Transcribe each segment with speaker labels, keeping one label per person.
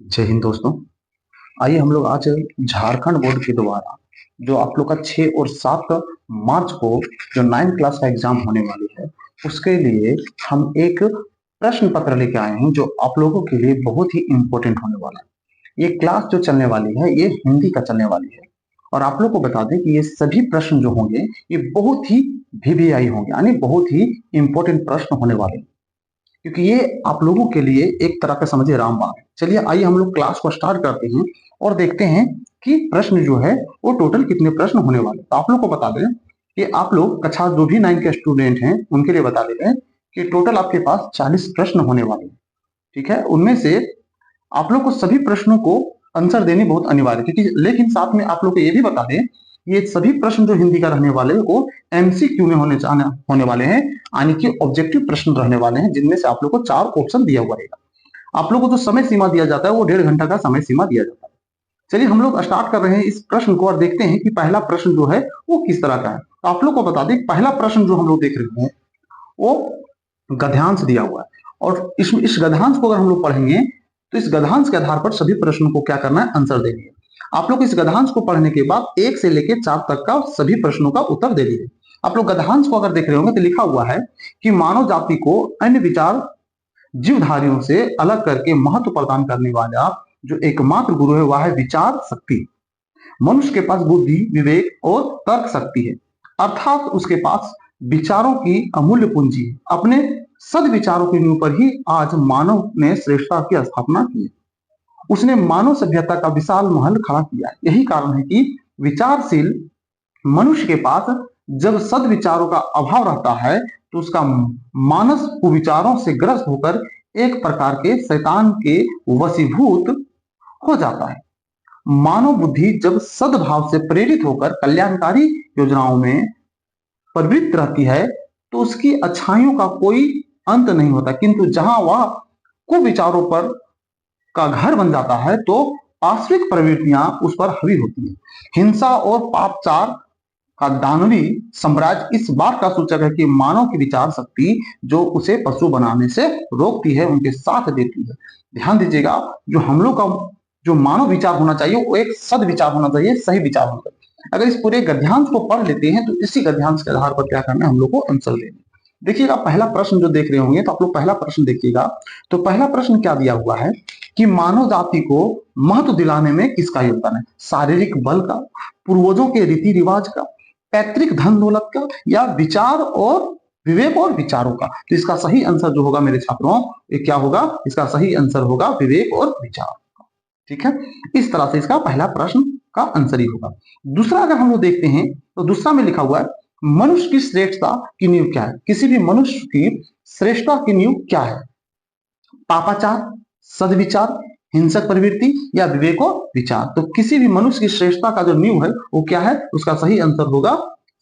Speaker 1: जय हिंद दोस्तों। आइए हम लोग आज झारखंड बोर्ड के द्वारा जो आप लोग का 6 और 7 मार्च को जो 9 क्लास का एग्जाम होने वाली है उसके लिए हम एक प्रश्न पत्र लेके आए हैं जो आप लोगों के लिए बहुत ही इंपॉर्टेंट होने वाला है। ये क्लास जो चलने वाली है ये हिंदी का चलने वाली है और आप लोग को बता दें कि ये सभी प्रश्न जो होंगे ये बहुत ही वीवीआई होंगे, यानी बहुत ही इंपॉर्टेंट प्रश्न होने वाले हैं, क्योंकि ये आप लोगों के लिए एक तरह का समझिए रामबाण है। चलिए आइए हम लोग क्लास को स्टार्ट करते हैं और देखते हैं कि प्रश्न जो है वो टोटल कितने प्रश्न होने वाले। तो आप लोग को बता दें कि आप लोग कक्षा जो भी 9 के स्टूडेंट हैं उनके लिए बता देते हैं कि टोटल आपके पास 40 प्रश्न होने वाले हैं। ठीक है, उनमें से आप लोग को सभी प्रश्नों को आंसर देनी बहुत अनिवार्य है, क्योंकि लेकिन साथ में आप लोग को ये भी बता दें ये सभी प्रश्न जो हिंदी का रहने वाले वो एमसीक्यू में होने वाले हैं, यानी कि ऑब्जेक्टिव प्रश्न रहने वाले हैं, जिनमें से आप लोग को 4 ऑप्शन दिया हुआ रहेगा। आप लोग को जो समय सीमा दिया जाता है वो 1.5 घंटा का समय सीमा दिया जाता है। चलिए हम लोग स्टार्ट कर रहे हैं इस प्रश्न को और देखते हैं कि पहला प्रश्न जो है वो किस तरह का है। तो आप लोग को बता दें पहला प्रश्न जो हम लोग देख रहे हैं वो गद्यांश दिया हुआ है, और इस गद्यांश को अगर हम लोग पढ़ेंगे तो इस गद्यांश के आधार पर सभी प्रश्नों को क्या करना है, आंसर देंगे। आप लोग इस गद्यांश को पढ़ने के बाद 1 से लेकर 4 तक का सभी प्रश्नों का उत्तर दे दीजिए। आप लोग गद्यांश को अगर देख रहे होंगे तो लिखा हुआ है कि मानव जाति को अन्य विचार जीवधारियों से अलग करके महत्व प्रदान करने वाला जो एकमात्र गुरु है वह है विचार शक्ति। मनुष्य के पास बुद्धि, विवेक और तर्क शक्ति है, अर्थात उसके पास विचारों की अमूल्य पूंजी है। अपने सद्विचारों के नींव पर ही आज मानव ने श्रेष्ठता की स्थापना की है। उसने मानव सभ्यता का विशाल महल खड़ा किया है। यही कारण है कि विचारशील मनुष्य के पास जब सद्विचारों का अभाव रहता है तो उसका मानस कुविचारों से ग्रस्त होकर एक प्रकार के शैतान के वशीभूत हो जाता है। मानव बुद्धि जब सद्भाव से प्रेरित होकर कल्याणकारी योजनाओं में प्रवृत्त रहती है तो उसकी अच्छाइयों का कोई अंत नहीं होता, किंतु जहां वह कुविचारों पर का घर बन जाता है तो पार्श्विक प्रवृत्तियां उस पर हावी होती है। हिंसा और पापचार का दानवी साम्राज्य इस बात का सूचक है कि मानव की विचार शक्ति जो उसे पशु बनाने से रोकती है उनके साथ देती है। ध्यान दीजिएगा, जो हम लोग का जो मानव विचार होना चाहिए वो एक सद विचार होना चाहिए, सही विचार होना चाहिए। अगर इस पूरे गद्यांश को पढ़ लेते हैं तो इसी गद्यांश के आधार पर क्या करना है, हम लोग को आंसर देना। देखिएगा पहला प्रश्न जो देख रहे होंगे तो आप लोग पहला प्रश्न देखिएगा। तो पहला प्रश्न क्या दिया हुआ है कि मानव जाति को महत्व दिलाने में किसका योगदान है? शारीरिक बल का, पूर्वजों के रीति रिवाज का, पैतृक धन दौलत का, या विचार और विवेक और विचारों का? तो इसका सही आंसर जो होगा मेरे छात्रों ये क्या होगा, इसका सही आंसर होगा विवेक और विचार। ठीक है, इस तरह से इसका पहला प्रश्न का आंसर ही होगा। दूसरा अगर हम लोग देखते हैं तो दूसरा में लिखा हुआ है मनुष्य की श्रेष्ठता की नींव क्या है? किसी भी मनुष्य की श्रेष्ठता की नींव क्या है? पापाचार, सद्विचार, हिंसक प्रवृत्ति या विवेक और विचार? तो किसी भी मनुष्य की श्रेष्ठता का जो नींव है वो क्या है? उसका सही आंसर होगा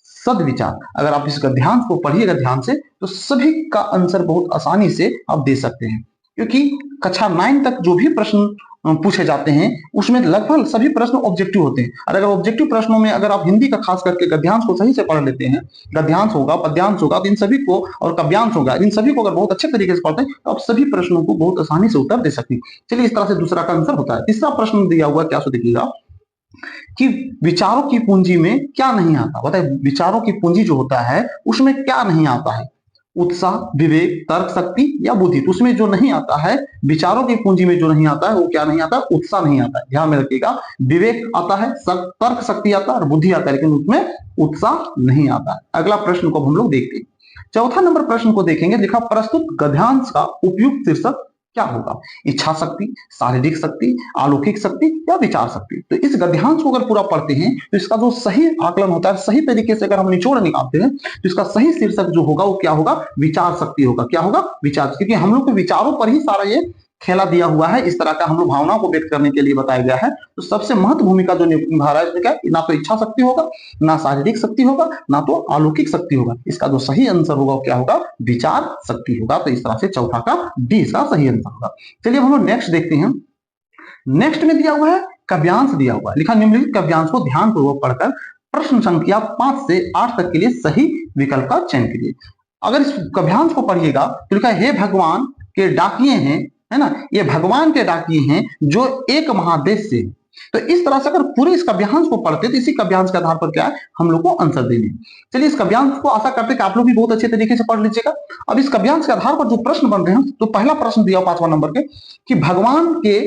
Speaker 1: सद्विचार। अगर आप इसका ध्यान को पढ़िएगा ध्यान से तो सभी का आंसर बहुत आसानी से आप दे सकते हैं, क्योंकि कक्षा 9 तक जो भी प्रश्न पूछे जाते हैं उसमें लगभग सभी प्रश्न ऑब्जेक्टिव होते हैं। और अगर ऑब्जेक्टिव प्रश्नों में अगर आप हिंदी का खास करके गद्यांश को सही से पढ़ लेते हैं, गद्यांश होगा, पद्यांश होगा, तो इन सभी को, और काव्यांश होगा, इन सभी को अगर बहुत अच्छे तरीके से पढ़ते हैं तो आप सभी प्रश्नों को बहुत आसानी से उत्तर दे सकते हैं। चलिए इस तरह से दूसरा का आंसर होता है। तीसरा प्रश्न दिया हुआ क्या, सो देखिएगा कि विचारों की पूंजी में क्या नहीं आता? बताइए, विचारों की पूंजी जो होता है उसमें क्या नहीं आता है? उत्साह, विवेक, तर्क शक्ति या बुद्धि? तो उसमें जो नहीं आता है, विचारों की पूंजी में जो नहीं आता है वो क्या नहीं आता? उत्साह नहीं आता है। ध्यान में रखिएगा, विवेक आता है, तर्क शक्ति आता है और बुद्धि आता है, लेकिन उसमें उत्साह नहीं आता है। अगला प्रश्न को हम लोग देखते हैं। चौथा नंबर प्रश्न को देखेंगे, लिखा प्रस्तुत गद्यांश का उपयुक्त शीर्षक क्या होगा? इच्छा शक्ति, शारीरिक शक्ति, अलौकिक शक्ति या विचार शक्ति? तो इस गद्यांश को अगर पूरा पढ़ते हैं तो इसका जो सही आकलन होता है, सही तरीके से अगर हम निचोड़ निकालते हैं तो इसका सही शीर्षक जो होगा वो क्या होगा? विचार शक्ति होगा। क्या होगा? विचार, क्योंकि हम लोग के विचारों पर ही सारा ये खेला दिया हुआ है। इस तरह का हम लोग भावनाओं को व्यक्त करने के लिए बताया गया है। तो सबसे महत्व भूमिका जो निभा रहा है इसमें क्या, ना तो इच्छा शक्ति होगा, ना शारीरिक शक्ति होगा, ना तो अलौकिक शक्ति होगा। इसका जो सही आंसर होगा वो क्या होगा? विचार शक्ति होगा। तो इस तरह से चौथा का डी इसका सही आंसर होगा। चलिए हम लोग नेक्स्ट देखते हैं। नेक्स्ट में दिया हुआ है काव्यांश दिया हुआ है, लिखा निम्नलिखित काव्यांश को ध्यानपूर्वक पढ़कर प्रश्न संख्या 5 से 8 तक के लिए सही विकल्प का चयन कीजिए। अगर इस काव्यांश को पढ़िएगा तो लिखा है, हे भगवान के डाकिए हैं है ना, ये भगवान के डाकिए हैं जो एक महादेश से। तो इस तरह से अगर पूरे इस काव्यांश को पढ़ते तो इसी काव्यांश के आधार पर क्या है हम लोग को आंसर देने। चलिए इस काव्यांश को आशा करते कि आप लोग भी बहुत अच्छे तरीके से पढ़ लीजिएगा। अब इस काव्यांश के आधार पर जो प्रश्न बन रहे हैं, तो पहला प्रश्न दिया 5वां नंबर के कि भगवान के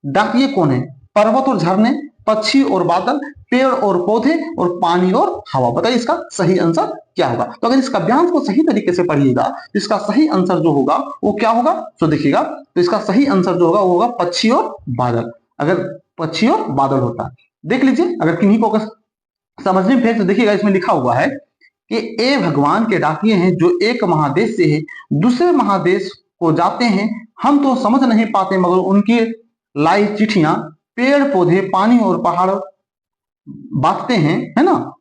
Speaker 1: डाकिए कौन है? पर्वत और झरने, पक्षी और बादल, पेड़ और पौधे, और पानी और हवा। बताइए इसका सही आंसर क्या होगा? तो अगर इस काव्यांश को सही तरीके से पढ़िएगा तो इसका सही आंसर जो होगा वो क्या होगा? तो देखिएगा, तो इसका सही आंसर जो होगा वो होगा पक्षी और बादल। अगर पक्षी और बादल होता है, देख लीजिए अगर किन्हीं को अगर समझने में फिर तो देखिएगा इसमें लिखा हुआ है कि ए भगवान के डाकिए हैं जो एक महादेश से है दूसरे महादेश को जाते हैं, हम तो समझ नहीं पाते मगर उनकी लाई चिट्ठियां पेड़ पौधे पानी और पहाड़ बांटते हैं, है ना।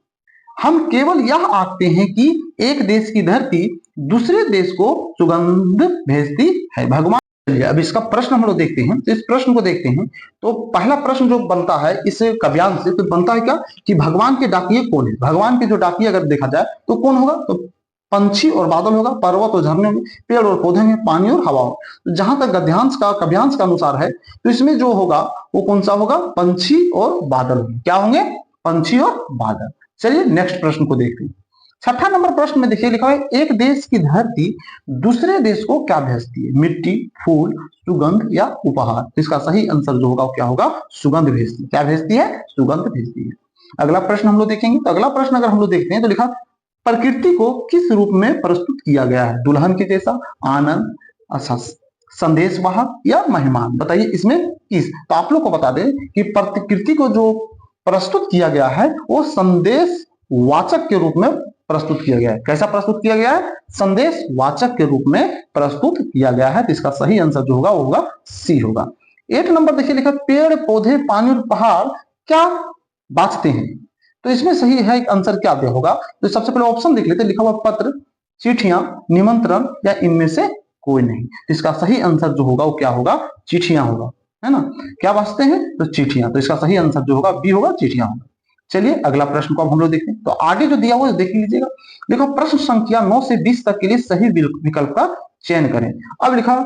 Speaker 1: हम केवल यह आखते हैं कि एक देश की धरती दूसरे देश को सुगंध भेजती है। भगवान, चलिए अब इसका प्रश्न हम लोग देखते हैं। तो इस प्रश्न को देखते हैं तो पहला प्रश्न जो बनता है इस काव्यांश से, तो बनता है क्या कि भगवान के डाकिए कौन है? भगवान के जो डाकिए अगर देखा जाए तो कौन होगा? तो पंछी और बादल होगा, पर्वत और झरने होंगे, पेड़ और पौधे होंगे, पानी और हवा होगा। तो जहां तक गद्यांश का काव्यांश का अनुसार है तो इसमें जो होगा वो कौन सा होगा? पंछी और बादल होंगे। क्या होंगे? पंछी और बादल। चलिए नेक्स्ट प्रश्न को देखते हैं। छठा नंबर प्रश्न में देखिए लिखा है एक देश की धरती दूसरे देश को क्या भेजती है? मिट्टी, फूल, सुगंध या उपहार। तो इसका सही आंसर जो होगा क्या होगा? सुगंध भेजती है। क्या भेजती है? सुगंध भेजती है। अगला प्रश्न हम लोग देखेंगे। तो अगला प्रश्न अगर हम लोग देखते हैं तो लिखा प्रकृति को किस रूप में प्रस्तुत किया गया है? दुल्हन के जैसा, आनंद, संदेश वाहक या मेहमान। बताइए इसमें किस? तो आप लोग को बता दें कि प्रकृति को जो प्रस्तुत किया गया है वो संदेश वाचक के रूप में प्रस्तुत किया गया है। कैसा प्रस्तुत किया गया है? संदेश वाचक के रूप में प्रस्तुत किया गया है। तो इसका सही आंसर जो होगा वो होगा सी होगा। 1 नंबर देखिए लिखा पेड़ पौधे पानी और पहाड़ क्या बांटते हैं? तो इसमें सही है एक आंसर क्या दिया होगा? तो सबसे पहले ऑप्शन देख लेते, लिखा हुआ पत्र, चिट्ठियां, निमंत्रण या इनमें से कोई नहीं। इसका सही आंसर जो होगा वो क्या होगा? चिट्ठियां होगा, है ना। क्या बांटते हैं? तो चिट्ठियां। तो इसका सही आंसर जो होगा बी होगा, चिट्ठियां होगा। चलिए अगला प्रश्न को अब हम लोग देखते हैं। तो आगे जो दिया हुआ है देख लीजिएगा। देखो प्रश्न संख्या 9 से 20 तक के लिए सही विकल्प का चयन करें। अब लिखा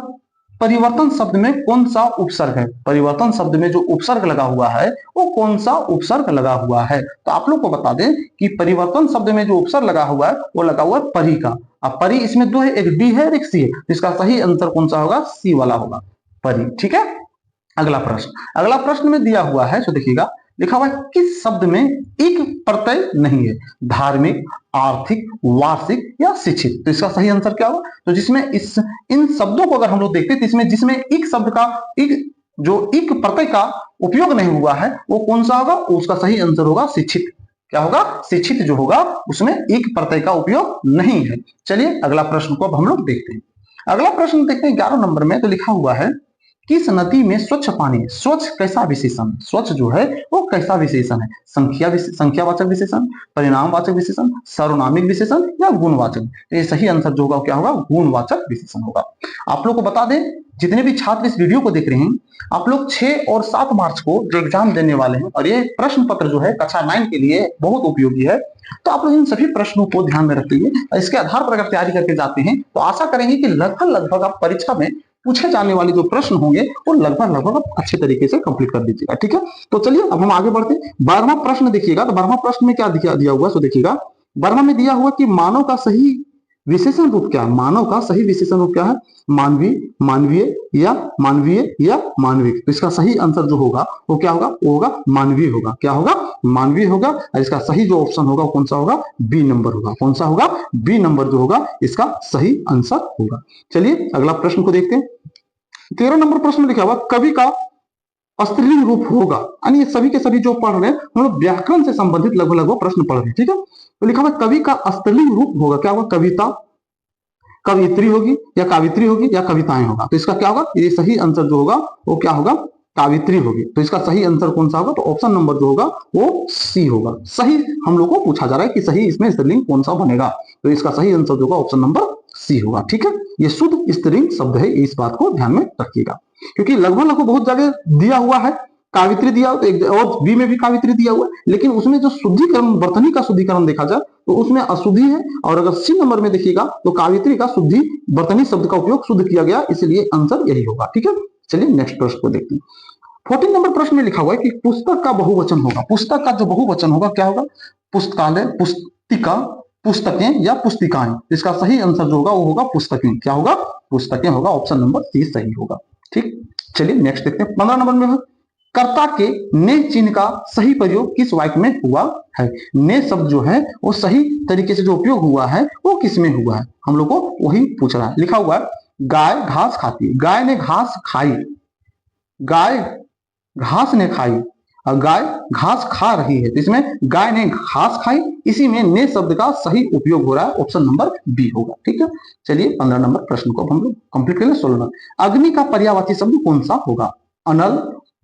Speaker 1: परिवर्तन शब्द में कौन सा उपसर्ग है? परिवर्तन शब्द में जो उपसर्ग लगा हुआ है वो कौन सा उपसर्ग लगा हुआ है? तो आप लोग को बता दें कि परिवर्तन शब्द में जो उपसर्ग लगा हुआ है वो लगा हुआ है परी का। अब परी इसमें दो है, एक डी है और एक सी है। इसका सही आंसर कौन सा होगा? सी वाला होगा, परी। ठीक है। अगला प्रश्न में दिया हुआ है, तो देखिएगा लिखा हुआ है किस शब्द में एक प्रत्यय नहीं है? धार्मिक, आर्थिक, वार्षिक या शिक्षित। तो इसका सही आंसर क्या होगा? तो जिसमें इन शब्दों को अगर हम लोग देखते हैं तो इसमें जिसमें एक शब्द का एक प्रत्यय का उपयोग नहीं हुआ है वो कौन सा होगा? उसका सही आंसर होगा शिक्षित। क्या होगा? शिक्षित जो होगा उसमें एक प्रत्यय का उपयोग नहीं है। चलिए अगला प्रश्न को अब हम लोग देखते हैं। अगला प्रश्न देखते हैं 11 नंबर में। तो लिखा हुआ है किस नदी में स्वच्छ पानी है? स्वच्छ कैसा विशेषण? स्वच्छ जो है वो कैसा विशेषण है? संख्यावाचक विशेषण, परिणामवाचक विशेषण, सर्वनामिक विशेषण या गुणवाचक। तो ये सही आंसर जो होगा क्या होगा? गुणवाचक विशेषण होगा। आप लोग को बता दें जितने भी छात्र इस वीडियो को देख रहे हैं, आप लोग 6 और 7 मार्च को जो एग्जाम देने वाले हैं और ये प्रश्न पत्र जो है कक्षा 9 के लिए बहुत उपयोगी है। तो आप लोग इन सभी प्रश्नों को ध्यान में रखिए। इसके आधार पर अगर तैयारी करके जाते हैं तो आशा करेंगे कि लगभग आप परीक्षा में पूछे जाने वाले जो प्रश्न होंगे वो लगभग आप अच्छे तरीके से कंप्लीट कर दीजिएगा। ठीक है। तो चलिए अब हम आगे बढ़ते हैं। 12वां प्रश्न देखिएगा। तो 12वां प्रश्न में क्या दिया हुआ? तो देखिएगा 12वां में दिया हुआ कि मानव का सही विशेषण रूप क्या है? मानव का सही विशेषण रूप क्या है? मानवीय, मानवीय या मानविक। तो इसका सही आंसर जो होगा वो क्या होगा? वो होगा मानवीय होगा। क्या होगा? मानवीय होगा। और इसका सही जो ऑप्शन होगा कौन सा होगा? बी नंबर होगा। कौन सा होगा? बी नंबर जो होगा इसका सही आंसर होगा। चलिए अगला प्रश्न को देखते हैं। 13 नंबर प्रश्न में लिखा हुआ कवि का स्त्रीलिंग रूप होगा। यानी ये सभी के सभी जो पढ़ रहे हैं हम लोग व्याकरण से संबंधित लगभग प्रश्न पढ़ रहे हैं। ठीक है। तो लिखा हुआ कवि का स्त्रीलिंग रूप होगा। क्या होगा? कविता, कवियत्री होगी या कावित्री होगी या कविताएं होगा। तो इसका क्या होगा? ये सही आंसर जो होगा वो क्या होगा? कावित्री होगी। तो इसका सही आंसर कौन सा होगा? तो ऑप्शन नंबर जो होगा वो सी होगा। सही हम लोग को पूछा जा रहा है कि सही इसमें स्त्रीलिंग कौन सा बनेगा। तो इसका सही आंसर जो होगा ऑप्शन नंबर सी होगा। ठीक है। ये शुद्ध स्त्रीलिंग शब्द है, इस बात को ध्यान में रखिएगा क्योंकि लगभग बहुत जगह दिया हुआ है कावित्री दिया हो तो और बी में भी कावित्री दिया हुआ है, लेकिन उसमें जो शुद्धिकरण वर्तनी का शुद्धिकरण देखा जाए तो उसमें अशुद्धि है, और अगर सी नंबर में देखिएगा तो कावित्री का शुद्धि वर्तनी शब्द का उपयोग शुद्ध किया गया, इसलिए आंसर यही होगा। ठीक है, चलिए नेक्स्ट प्रश्न को देखते हैं। 14 नंबर प्रश्न में लिखा हुआ है कि पुस्तक का बहुवचन होगा। पुस्तक का जो बहुवचन होगा क्या होगा? पुस्तकालय, पुस्तिका, पुस्तकें या पुस्तिकाएं। इसका सही आंसर जो होगा वो होगा पुस्तकें। क्या होगा? पुस्तकें होगा। ऑप्शन नंबर सी सही होगा। ठीक, चलिए नेक्स्ट देखते हैं। 15 नंबर में है कर्ता के ने चिन्ह का सही प्रयोग किस वाक्य में हुआ है? ने शब्द जो है वो सही तरीके से जो उपयोग हुआ है वो किस में हुआ है? हम लोग को वही पूछ रहा है। लिखा हुआ है गाय घास खाती है, गाय ने घास खाई, गाय घास ने खाई, और गाय घास खा रही है, तो इसमें गाय ने घास खाई, इसी में ने शब्द का सही उपयोग हो रहा है। ऑप्शन नंबर बी होगा। ठीक है, चलिए 15 नंबर प्रश्न को हम लोग कंप्लीट करें। 16 नंबर अग्नि का पर्यायवाची शब्द कौन सा होगा? अनल,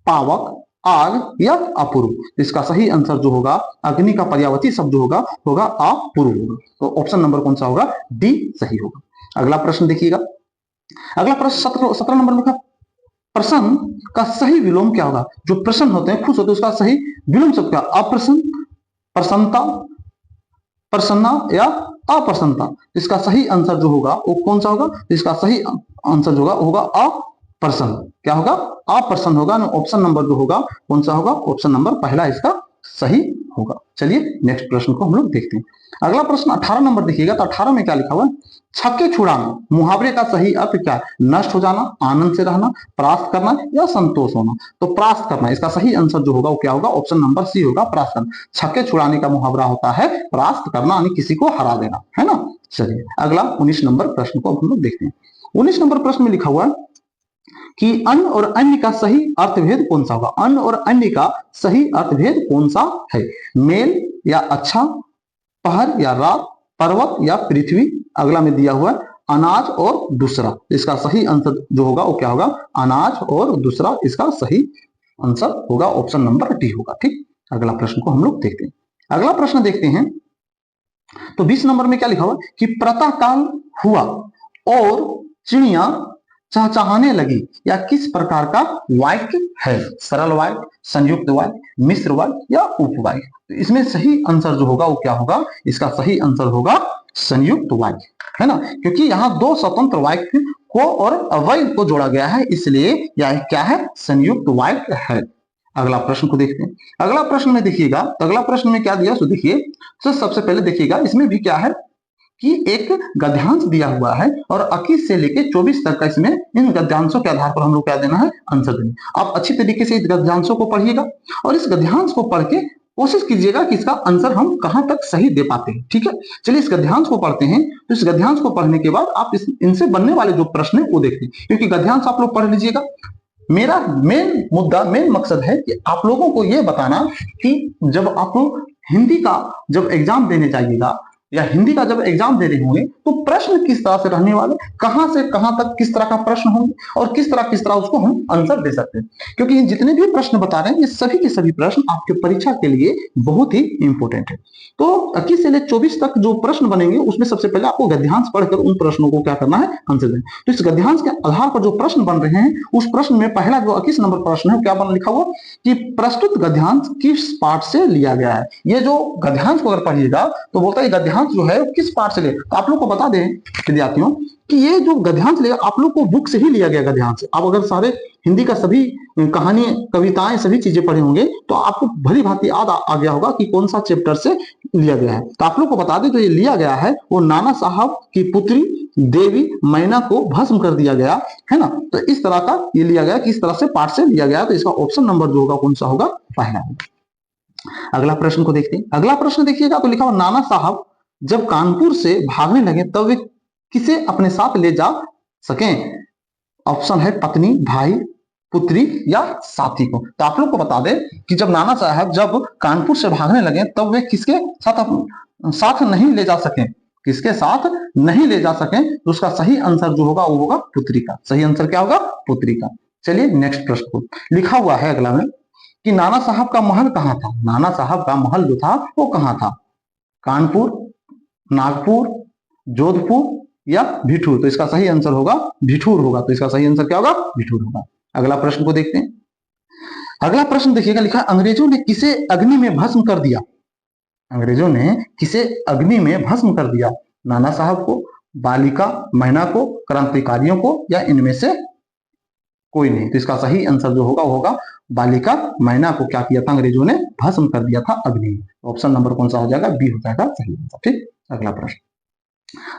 Speaker 1: पावक, आग या अपूर्व। इसका सही आंसर जो होगा अग्नि का पर्यायवाची शब्द होगा अपूर्व होगा। तो ऑप्शन नंबर कौन सा होगा? डी सही होगा। अगला प्रश्न देखिएगा। अगला प्रश्न 17 नंबर में प्रसन्न का सही विलोम क्या होगा? जो प्रसन्न होते हैं, खुश होते हैं, उसका सही विलोम शब्द क्या? अप्रसन्न, प्रसन्नता, प्रसन्ना या अप्रसन्नता। इसका सही आंसर जो होगा वो कौन सा होगा? इसका सही आंसर जो होगा अप्रसन्न। क्या होगा? अप्रसन्न होगा। ऑप्शन नंबर जो होगा कौन सा होगा? ऑप्शन नंबर पहला इसका सही होगा। चलिए नेक्स्ट प्रश्न को हम लोग देखते हैं। अगला प्रश्न 18 नंबर देखिएगा। तो 18 में क्या लिखा हुआ है? छक्के छुड़ाना मुहावरे का सही अर्थ क्या है? नष्ट हो जाना, आनंद से रहना, प्राप्त करना या संतोष होना। तो प्राप्त करना, इसका सही आंसर जो होगा वो क्या होगा? ऑप्शन नंबर सी होगा, प्राप्त करना। छक्के छुड़ाने का मुहावरा होता है प्राप्त करना, यानी किसी को हरा देना, है ना। चलिए अगला 19 नंबर प्रश्न को हम लोग देखते हैं। 19 नंबर प्रश्न में लिखा हुआ है कि अन्न और अन्य का सही अर्थभेद कौन सा होगा? अन्न और अन्य का सही अर्थभेद कौन सा है? मेल या अच्छा, पहर या रात, पर्वत या पृथ्वी। अगला में दिया हुआ है अनाज और दूसरा। इसका सही आंसर जो होगा वो क्या होगा? अनाज और दूसरा इसका सही आंसर होगा। ऑप्शन नंबर डी होगा। ठीक, अगला प्रश्न को हम लोग देखते हैं। अगला प्रश्न देखते हैं। तो 20 नंबर में क्या लिखा हुआ कि प्रातः काल हुआ और चिड़िया चहचहाने लगी, या किस प्रकार का वाक्य है? सरल वाक्य, संयुक्त वाक्य, मिश्र वाक्य या उपवाक्य। तो इसमें सही आंसर जो होगा वो क्या होगा? इसका सही आंसर होगा संयुक्त वाक्य, है ना, क्योंकि यहाँ दो स्वतंत्र वाक्य को और अव्यय को जोड़ा गया है, इसलिए यह क्या है? संयुक्त वाक्य है। अगला प्रश्न को देखते हैं। अगला प्रश्न में देखिएगा, तो अगला प्रश्न में क्या दिया सो देखिए। तो सबसे पहले देखिएगा इसमें भी क्या है कि एक गद्यांश दिया हुआ है और 21 से लेके 24 तक का इसमें इन गद्यांशों के आधार पर हम लोग क्या देना है? आंसर देना। आप अच्छी तरीके से इस गद्यांशों को पढ़िएगा और इस गद्यांश को पढ़ के कोशिश कीजिएगा कि इसका आंसर हम कहां तक सही दे पाते हैं। ठीक है, चलिए इस गद्यांश को पढ़ते हैं। तो इस गद्यांश को पढ़ने के बाद आप इनसे बनने वाले जो प्रश्न है वो देखते हैं, क्योंकि गद्यांश आप लोग पढ़ लीजिएगा। मेरा मेन मुद्दा, मेन मकसद है कि आप लोगों को यह बताना कि जब आप लोग हिंदी का जब एग्जाम देने जाइएगा या हिंदी का जब एग्जाम दे रहे होंगे तो प्रश्न किस तरह से रहने वाले, कहां से कहां तक किस तरह का प्रश्न होंगे और किस तरह उसको हम आंसर दे सकते हैं। क्योंकि जितने भी प्रश्न बता रहे हैं ये सभी के सभी प्रश्न आपके परीक्षा के लिए बहुत ही इंपॉर्टेंट है। तो 21 से लेकर 24 तक जो प्रश्न बनेंगे उसमें सबसे पहले आपको गद्यांश पढ़कर उन प्रश्नों को क्या करना है? आंसर देना। तो इस गद्यांश के आधार पर जो प्रश्न बन रहे हैं उस प्रश्न में पहला जो 21 नंबर प्रश्न है क्या बन लिखा हुआ कि प्रस्तुत गद्यांश किस पाठ से लिया गया है। ये जो गद्यांश को अगर पढ़िएगा तो बोलता है गद्यांश जो है किस पाठ से ले। तो आप लोग को बता दें विद्यार्थियों कि ये जो गद्यांश लिया आप लोग को बुक से ही लिया गया गद्यांश। आप अगर सारे हिंदी का सभी कहानी, कविताएं, सभी चीजें पढ़े होंगे तो आपको भली भांति याद आ गया होगा कि कौन सा चैप्टर से लिया गया है। तो आप लोग को बता दें जो ये लिया गया है वो नाना साहब की पुत्री देवी मैना को भस्म कर दिया गया, है ना। तो इस तरह का ये लिया गया, किस तरह से पाठ से लिया गया। तो इसका ऑप्शन नंबर जो होगा कौन सा होगा? पहला होगा। अगला प्रश्न को देखते हैं। अगला प्रश्न देखिएगा तो लिखा हुआ नाना साहब जब कानपुर से भागने लगे तब वे किसे अपने साथ ले जा सकें? ऑप्शन है पत्नी, भाई, पुत्री या साथी को। तो आप लोग को बता दें कि जब नाना साहब जब कानपुर से भागने लगे तब वे किसके साथ नहीं ले जा सके, किसके साथ नहीं ले जा सके। तो उसका सही आंसर जो होगा वो होगा पुत्री का। सही आंसर क्या होगा? पुत्री का। चलिए नेक्स्ट प्रश्न को लिखा हुआ है अगला में कि नाना साहब का महल कहां था? नाना साहब का महल जो था वो कहां था? कानपुर, नागपुर, जोधपुर या भिठूर। तो इसका सही आंसर होगा भिठूर होगा। तो इसका सही आंसर क्या होगा? भिठूर होगा। अगला प्रश्न को देखते हैं। अगला प्रश्न देखिएगा, लिखा अंग्रेजों ने किसे अग्नि में भस्म कर दिया? अंग्रेजों ने किसे अग्नि में भस्म कर दिया? नाना साहब को, बालिका मैना को, क्रांतिकारियों को, या इनमें से कोई नहीं? तो इसका सही आंसर जो होगा वो होगा बालिका मैना को क्या किया था अंग्रेजों ने? भस्म कर दिया था अग्नि में। ऑप्शन नंबर कौन सा हो जाएगा? बी हो जाएगा सही आंसर। ठीक, अगला प्रश्न।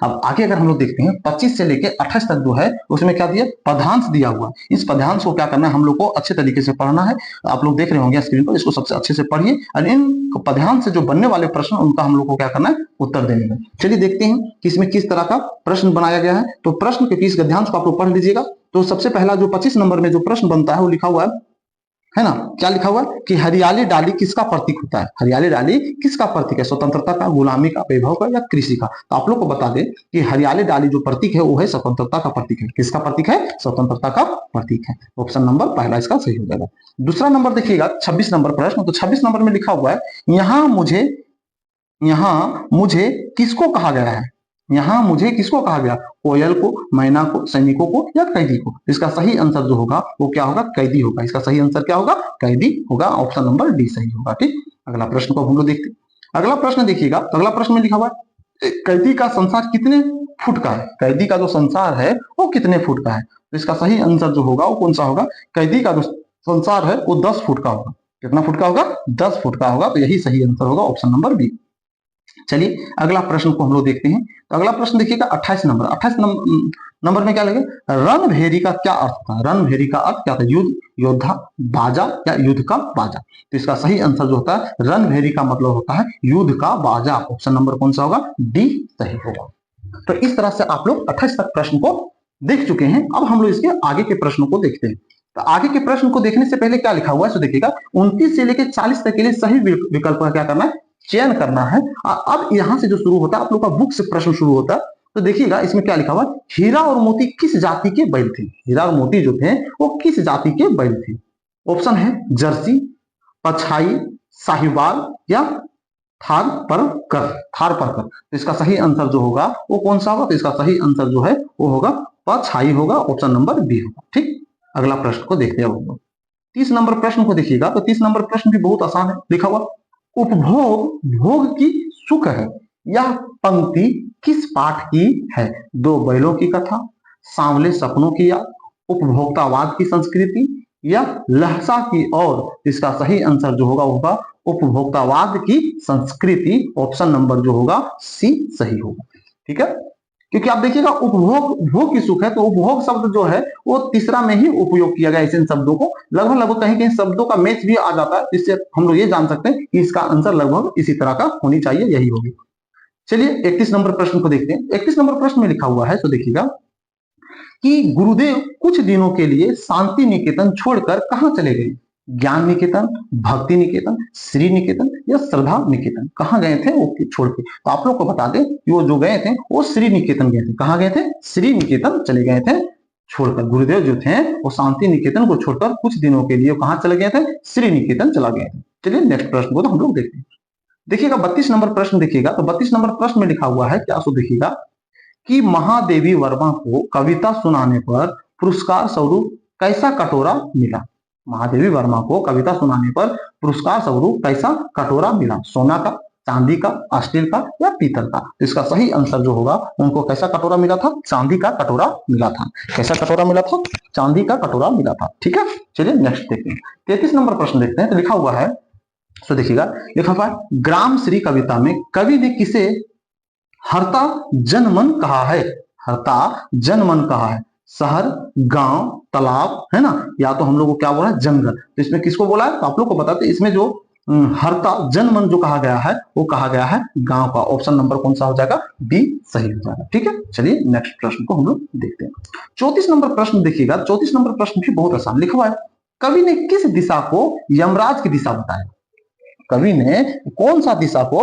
Speaker 1: अब आगे अगर हम लोग देखते हैं 25 से लेके 28 तक जो है उसमें क्या दिया? पदांश दिया हुआ। इस पदांश को क्या करना है हम लोग को? अच्छे तरीके से पढ़ना है। आप लोग देख रहे होंगे स्क्रीन पर, इसको सबसे अच्छे से पढ़िए और इन पदांश से जो बनने वाले प्रश्न उनका हम लोग को क्या करना है? उत्तर देने में। चलिए देखते हैं कि इसमें किस तरह का प्रश्न बनाया गया है। तो प्रश्न के 20 गद्यांश को आप लोग पढ़ लीजिएगा। तो सबसे पहला जो 25 नंबर में जो प्रश्न बनता है वो लिखा हुआ है ना, क्या लिखा हुआ है कि हरियाली डाली किसका प्रतीक होता है? हरियाली डाली किसका प्रतीक है? स्वतंत्रता का, गुलामी का, वैभव का, या कृषि का? तो आप लोग को बता दें कि हरियाली डाली जो प्रतीक है वो है स्वतंत्रता का प्रतीक है। किसका प्रतीक है? स्वतंत्रता का प्रतीक है। ऑप्शन नंबर पहला इसका सही हो जाएगा। दूसरा नंबर देखिएगा 26 नंबर प्रश्न। तो 26 नंबर में लिखा हुआ है यहाँ मुझे किसको कहा गया है? यहाँ मुझे किसको कहा गया? कोयल को, मैना को, सैनिकों को, या कैदी को? इसका सही आंसर जो होगा वो क्या होगा? कैदी होगा। इसका सही आंसर क्या होगा? कैदी होगा। ऑप्शन नंबर डी सही होगा। ठीक, अगला प्रश्न को हम लोग देखते हैं। अगला प्रश्न देखिएगा, तो अगला प्रश्न में लिखा हुआ है कैदी का संसार कितने फुट का है? कैदी का जो संसार है वो कितने फुट का है? तो इसका सही आंसर जो होगा वो कौन सा होगा? कैदी का जो संसार है वो 10 फुट का होगा। कितना फुट का होगा? 10 फुट का होगा। तो यही सही आंसर होगा, ऑप्शन नंबर बी। चलिए अगला प्रश्न को हम लोग देखते हैं। तो अगला प्रश्न देखिएगा 28 नंबर। 28 नंबर में क्या लगे? रणभेरी का क्या अर्थ था? रणभेरी का अर्थ क्या था? युद्ध, योद्धा, बाजा, या युद्ध का बाजा? तो इसका सही आंसर जो होता है रणभेरी का मतलब होता है युद्ध का बाजा। ऑप्शन नंबर कौन सा होगा? डी सही होगा। तो इस तरह से आप लोग 28 तक प्रश्न को देख चुके हैं। अब हम लोग इसके आगे के प्रश्नों को देखते हैं। तो आगे के प्रश्न को देखने से पहले क्या लिखा हुआ है तो देखिएगा 29 से लेकर 40 तक के लिए सही विकल्प का क्या करना है? चयन करना है। अब यहां से जो शुरू होता है आप लोग का बुक से प्रश्न शुरू होता है। तो देखिएगा इसमें क्या लिखा हुआ है? हीरा और मोती किस जाति के बैल थे? हीरा और मोती जो थे वो किस जाति के बैल थे? ऑप्शन है जर्सी, पछाई, साहिवाल, या थार परकर। तो इसका सही आंसर जो होगा वो कौन सा होगा? तो इसका सही आंसर जो है वो होगा पछाई होगा। ऑप्शन नंबर बी होगा। ठीक, अगला प्रश्न को देखते हैं। 30 नंबर प्रश्न को देखिएगा। तो 30 नंबर प्रश्न भी बहुत आसान है। लिखा हुआ उपभोग भोग की सुख है। यह पंक्ति किस पाठ की है? दो बैलों की कथा, सांवले सपनों की याद, उपभोक्तावाद की संस्कृति, या लहसा की और? इसका सही आंसर जो होगा उपभोक्तावाद की संस्कृति। ऑप्शन नंबर जो होगा सी सही होगा। ठीक है, क्योंकि आप देखिएगा उपभोग भोग की सुख है तो उपभोग शब्द जो है वो तीसरा में ही उपयोग किया गया। ऐसे शब्दों को लगभग कहीं कहीं शब्दों का मैच भी आ जाता है, जिससे हम लोग ये जान सकते हैं कि इसका आंसर लगभग इसी तरह का होनी चाहिए, यही होगी। चलिए 31 नंबर प्रश्न को देखते हैं। 31 नंबर प्रश्न में लिखा हुआ है तो देखिएगा कि गुरुदेव कुछ दिनों के लिए शांति निकेतन छोड़कर कहां चले गए? ज्ञान निकेतन, भक्ति निकेतन, श्री निकेतन, या श्रद्धा निकेतन? कहां गए थे वो छोड़ के? तो आप लोग को बता दें कि वो जो गए थे वो श्री निकेतन गए थे। कहां गए थे? श्री निकेतन चले गए थे छोड़कर। गुरुदेव जो थे वो शांति निकेतन को छोड़कर कुछ दिनों के लिए कहां चले गए थे? श्री निकेतन चला गए थे। चलिए नेक्स्ट प्रश्न को तो हम लोग देखते हैं। देखिएगा 32 नंबर प्रश्न देखिएगा। तो 32 नंबर प्रश्न में लिखा हुआ है क्या? सो देखिएगा कि महादेवी वर्मा को कविता सुनाने पर पुरस्कार स्वरूप कैसा कटोरा मिला? महादेवी वर्मा को कविता सुनाने पर पुरस्कार स्वरूप कैसा कटोरा मिला? सोना का, चांदी का, स्टील का, या पीतल का? तो इसका सही आंसर जो होगा उनको कैसा कटोरा मिला था? चांदी का कटोरा मिला था। कैसा कटोरा मिला था? चांदी का कटोरा मिला था। ठीक है, चलिए नेक्स्ट देखते हैं। 33 नंबर प्रश्न देखते हैं। तो लिखा हुआ है तो देखिएगा, लिखा हुआ है ग्राम श्री कविता में कवि ने किसे हरता जनमन कहा है? हरता जनमन कहा है। शहर, गांव, तालाब, है ना, या तो हम लोग को क्या बोला है? जंगल। तो इसमें किसको बोला है? तो आप लोग को बताते हैं इसमें जो हरता जनमन जो कहा गया है वो कहा गया है गांव का। ऑप्शन नंबर कौन सा हो जाएगा? बी सही हो जाएगा। ठीक है, चलिए नेक्स्ट प्रश्न को हम लोग देखते हैं। 34 नंबर प्रश्न देखिएगा। 34 नंबर प्रश्न भी बहुत आसान। लिखा हुआ है कवि ने किस दिशा को यमराज की दिशा बताया? कवि ने कौन सा दिशा को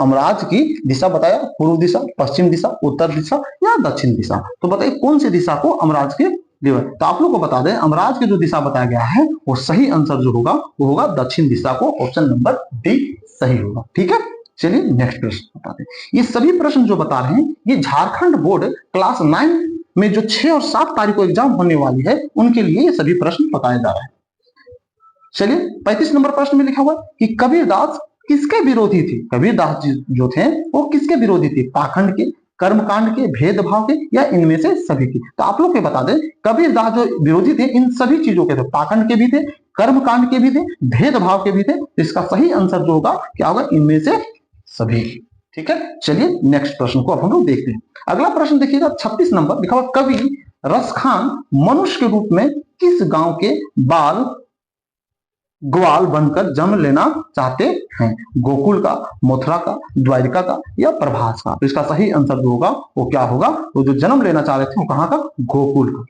Speaker 1: अमराज की दिशा बताया? पूर्व दिशा, पश्चिम दिशा, उत्तर दिशा, या दक्षिण दिशा? तो बताइए कौन सी दिशा को अमराज के लिए? तो आप लोग को बता दें अमराज की जो दिशा बताया गया है वो सही आंसर जो होगा वो होगा दक्षिण दिशा को। ऑप्शन नंबर डी सही होगा। ठीक है, चलिए नेक्स्ट प्रश्न बता दें। ये सभी प्रश्न जो बता रहे हैं ये झारखंड बोर्ड क्लास 9 में जो 6 और 7 तारीख को एग्जाम होने वाली है उनके लिए ये सभी प्रश्न बताए जा रहे हैं। चलिए 35 नंबर प्रश्न में लिखा हुआ कि कबीरदास किसके विरोधी थे? कबीरदास जी जो थे वो किसके विरोधी थे? पाखंड के, कर्मकांड के, भेदभाव के, या इनमें से सभी के? तो आप लोग के बता दें कबीरदास जो विरोधी थे इन सभी चीजों के थे, पाखंड के भी थे, कर्मकांड के भी थे, भेदभाव के भी थे। तो इसका सही आंसर जो होगा क्या होगा? इनमें से सभी। ठीक है, चलिए नेक्स्ट प्रश्न को अब हम लोग देखते हैं। अगला प्रश्न देखिएगा 36 नंबर लिखा हुआ कवि रसखान मनुष्य के रूप में किस गांव के बाल ग्वाल बनकर जन्म लेना चाहते हैं? गोकुल का, मथुरा का, द्वारिका का, या प्रभास का? तो इसका सही आंसर जो होगा वो क्या होगा? वो जो जन्म लेना चाह रहे थे वो कहां का? गोकुल का,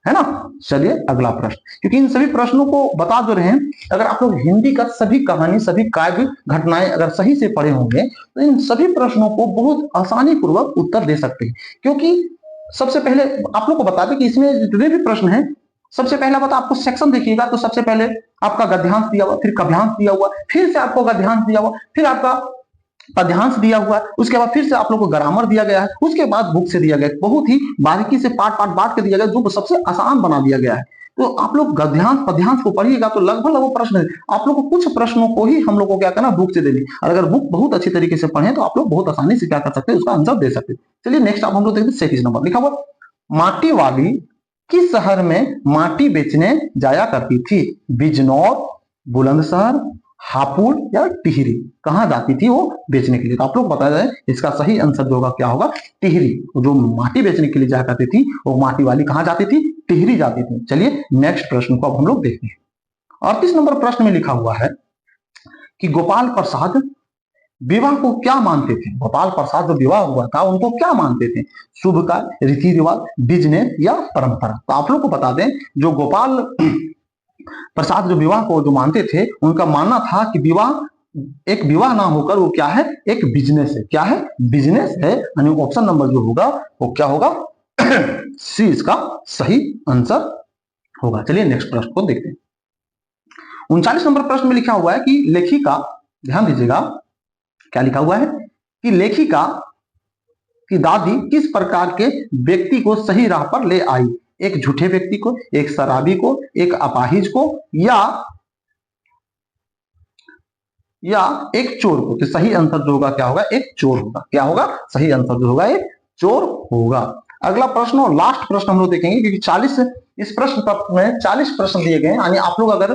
Speaker 1: है ना। चलिए अगला प्रश्न, क्योंकि इन सभी प्रश्नों को बता जो रहे हैं, अगर आप लोग हिंदी का सभी कहानी, सभी काव्य घटनाएं अगर सही से पढ़े होंगे तो इन सभी प्रश्नों को बहुत आसानी पूर्वक उत्तर दे सकते हैं। क्योंकि सबसे पहले आप लोग को बता दें कि इसमें जितने भी प्रश्न हैं, सबसे पहला बता आपको सेक्शन देखिएगा तो सबसे पहले आपका गद्यांश दिया हुआ, फिर कव्यांश दिया हुआ, फिर से आपको गद्यांश दिया हुआ, फिर आपका पद्यांश दिया हुआ, उसके बाद फिर से आप लोग को ग्रामर दिया गया है, उसके बाद बुक से दिया गया है, बहुत ही बारीकी से पार्ट पार्ट बांट के दिया गया, जो सबसे आसान बना दिया गया है। तो आप लोग गद्यांश पद्यांश को पढ़िएगा तो लगभग लगभग प्रश्न आप लोग को कुछ प्रश्नों को ही हम लोग को क्या करना, बुक से देनी। और अगर बुक बहुत अच्छी तरीके से पढ़े तो आप लोग बहुत आसानी से क्या कर सकते हैं, उसका आंसर दे सकते हैं। चलिए नेक्स्ट आप हम लोग देखते हैं 37 नंबर लिखा हुआ माटी वाली किस शहर में माटी बेचने जाया करती थी? बिजनौर, बुलंदशहर, हापुड़ या टिहरी? कहां जाती थी वो बेचने के लिए? तो आप लोग बता दें इसका सही आंसर जो होगा क्या होगा? टिहरी। जो माटी बेचने के लिए जाया करती थी वो माटी वाली कहां जाती थी? टिहरी जाती थी। चलिए नेक्स्ट प्रश्न को अब हम लोग देखते हैं। 38 नंबर प्रश्न में लिखा हुआ है कि गोपाल प्रसाद विवाह को क्या मानते थे? गोपाल प्रसाद जो विवाह हुआ था उनको क्या मानते थे? शुभ कार्य, रीति रिवाज, बिजनेस या परंपरा? तो आप लोग को बता दें जो गोपाल प्रसाद जो विवाह को जो मानते थे उनका मानना था कि विवाह एक विवाह ना होकर वो क्या है? एक बिजनेस है। क्या है? बिजनेस है। यानी ऑप्शन नंबर जो होगा वो क्या होगा? सी इसका सही आंसर होगा। चलिए नेक्स्ट प्रश्न को देखते हैं। 39 नंबर प्रश्न में लिखा हुआ है कि लेखिका, ध्यान दीजिएगा क्या लिखा हुआ है कि लेखिका की दादी किस प्रकार के व्यक्ति को सही राह पर ले आई? एक झूठे व्यक्ति को, एक शराबी को, एक अपाहिज को, या एक चोर को? तो सही आंसर जो होगा क्या होगा? एक चोर होगा। क्या होगा? सही आंसर जो होगा एक चोर होगा। अगला प्रश्न और लास्ट प्रश्न हम लोग देखेंगे, क्योंकि 40 इस प्रश्न पत्र में 40 प्रश्न दिए गए हैं। यानी आप लोग अगर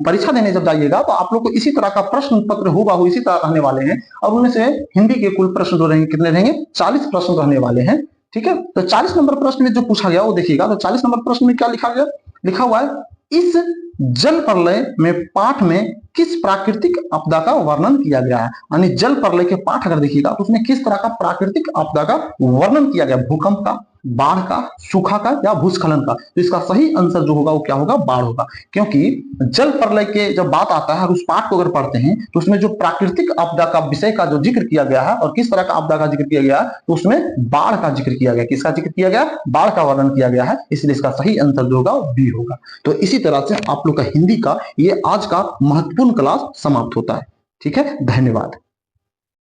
Speaker 1: परीक्षा देने जब जाइएगा तो आप लोग को इसी तरह का प्रश्न पत्र होगा इसी तरह रहने वाले हैं। और उनमें से हिंदी के कुल प्रश्न जो रहेंगे कितने रहेंगे? 40 प्रश्न रहने वाले हैं। ठीक है, तो 40 नंबर प्रश्न में जो पूछा गया वो देखिएगा। तो 40 नंबर प्रश्न में क्या लिखा गया? लिखा हुआ है इस जल प्रलय में पाठ में किस प्राकृतिक आपदा का वर्णन किया गया है? यानी जल प्रलय के पाठ अगर देखिएगा तो उसमें किस तरह का प्राकृतिक आपदा का वर्णन किया गया? भूकंप का, बाढ़ का, सूखा का, या भूस्खलन का? तो इसका सही आंसर जो होगा वो क्या होगा? बाढ़ होगा। क्योंकि जल प्रलय के जब बात आता है और उस पाठ को अगर पढ़ते हैं तो उसमें जो प्राकृतिक आपदा का विषय का जो जिक्र किया गया है और किस तरह का आपदा का जिक्र किया गया है तो उसमें बाढ़ का जिक्र किया गया। किसका जिक्र किया गया? बाढ़ का वर्णन किया गया है। इसलिए इसका सही आंसर जो होगा वो बी होगा। तो इसी तरह से आप लोग का हिंदी का ये आज का महत्वपूर्ण क्लास समाप्त होता है। ठीक है, धन्यवाद।